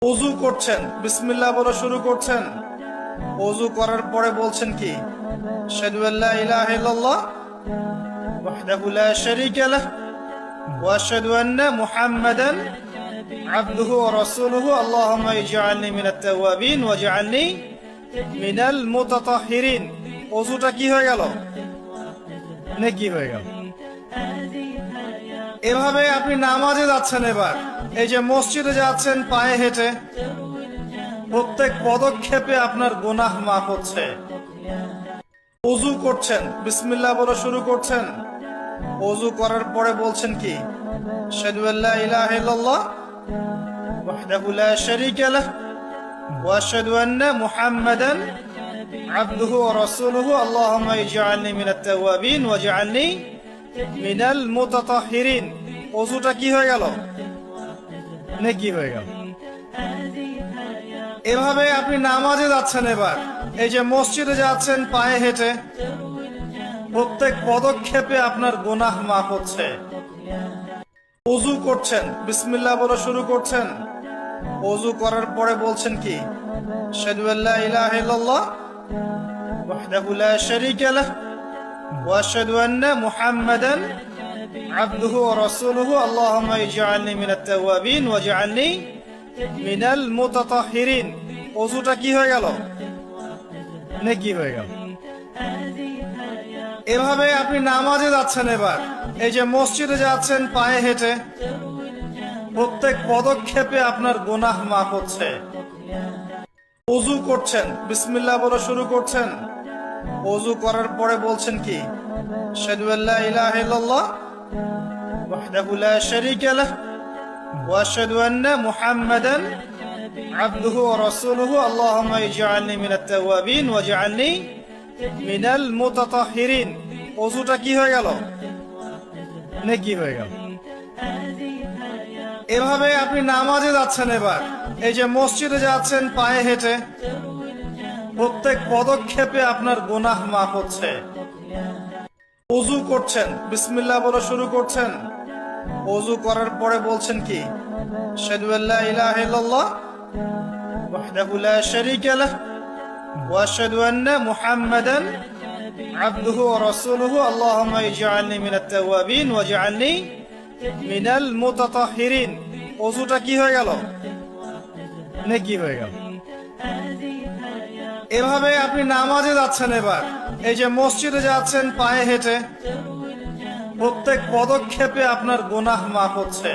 ওযু করছেন, বিসমিল্লাহ বলে শুরু করছেন। ওযু করার পরে বলছেন কি? আশহাদু আল্লা ইলাহা ইল্লাল্লাহ ওয়াহদাহু লা শারীকা লাহ ওয়া আশহাদু আন্না মুহাম্মাদান আবদুহু ওয়া রাসূলুহু আল্লাহুম্মা ইজআলনি মিনাত তাওয়াবিন ওয়াজআলনি মিনাল মুতাতাহহিরিন। ওযুটা কি হয়ে গেল? নেকি হয়ে গেল। এভাবে আপনি নামাজে যাচ্ছেন, এবার এই যে মসজিদে যাচ্ছেন পায়ে হেঁটে, প্রত্যেক পদক্ষেপে আপনার গুনাহ মাফ হচ্ছে। ওযু করছেন, বিসমিল্লাহ বলে শুরু করছেন। ওযু করার পরে বলছেন কি? আশহাদু আল্লা ইলাহা ইল্লাল্লাহ ওয়াহদাহু লা শারীকা লাহ ওয়া আশহাদু আন্না মুহাম্মাদান আবদুহু ওয়া রাসূলুহু আল্লাহুম্মা ইজআলনি মিনাত তাওয়াবিন ওয়াজআলনি মিনাল মুতাতাহহিরিন। ওযুটা কি হয়ে গেল? নেকি হয়ে গেল। এভাবে আপনি নামাজে যাচ্ছেন, এবার এই যে মসজিদে যাচ্ছেন পায়ে হেঁটে, প্রত্যেক পদক্ষেপে আপনার গুনাহ মাফ হচ্ছে। ওযু করছেন, বিসমিল্লাহ বলে শুরু করছেন। ওযু করার পরে বলছেন কি? আশহাদু আল্লা ইলাহা ইল্লাল্লাহ ওয়াহদাহু লা শারীকা লাহ ওয়া আশহাদু আন্না মুহাম্মাদান আবদুহু ওয়া রাসূলুহু আল্লাহুম্মা ইজআলনি মিনাত তাওয়াবিন ওয়াজআলনি মিনাল মুতাতাহহিরিন। ওযুটা কি হয়ে গেল? নেকি হয়ে গেল। এভাবে আপনি নামাজে যাচ্ছেন, এবার এই যে মসজিদে যাচ্ছেন পায়ে হেঁটে, প্রত্যেক পদক্ষেপে আপনার গুনাহ মাফ হচ্ছে। ওযু করছেন, বিসমিল্লাহ বলে শুরু করছেন। ওযু করার পরে বলছেন কি? আশহাদু আল্লা ইলাহা ইল্লাল্লাহ ওয়াহদাহু লা শারীকা লাহ ওয়া আশহাদু আন্না মুহাম্মাদান আবদুহু ওয়া রাসূলুহু আল্লাহুম্মা ইজআলনি মিনাত তাওয়াবিন ওয়াজআলনি মিনাল মুতাতাহহিরিন। ওযুটা কি হয়ে গেল? নেকি হয়ে গেল। এভাবে আপনি নামাজে যাচ্ছেন, এবার এই যে মসজিদে যাচ্ছেন পায়ে হেঁটে, প্রত্যেক পদক্ষেপে আপনার গুনাহ মাফ হচ্ছে। ওযু করছেন, বিসমিল্লাহ বলে শুরু করছেন। ওযু করার পরে বলছেন কি? আশহাদু আল্লা ইলাহা ইল্লাল্লাহ ওয়াহদাহু লা শারীকা লাহ ওয়া আশহাদু আন্না মুহাম্মাদান আবদুহু ওয়া রাসূলুহু আল্লাহুম্মা ইজআলনি মিনাত তাওয়াবিন ওয়াজআলনি মিনাল মুতাতাহহিরিন। ওযুটা কি হয়ে গেল? নেকি হয়ে গেল। এভাবে আপনি নামাজে যাচ্ছেন, এবার এই যে মসজিদে যাচ্ছেন পায়ে হেঁটে, প্রত্যেক পদক্ষেপে আপনার গুনাহ মাফ হচ্ছে।